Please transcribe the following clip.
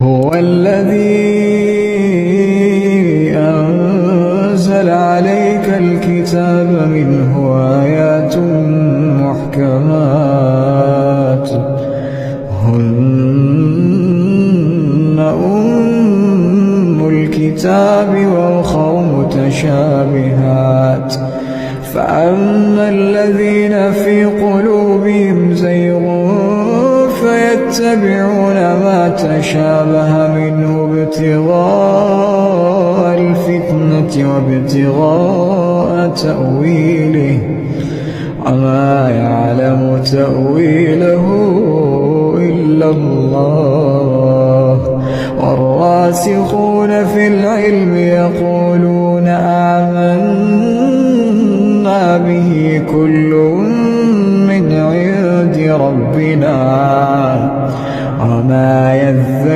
هو الذي أنزل عليك الكتاب منه آيات محكمات هن أم الكتاب وأخر متشابهات فأما الذين في قلوبهم زيغ فيتبعون ما تشابه منه ابتغاء الفتنة وابتغاء تأويله وما يعلم تأويله إلا الله والراسخون في العلم يقولون آمنا به كل من عند ربنا وما يذكر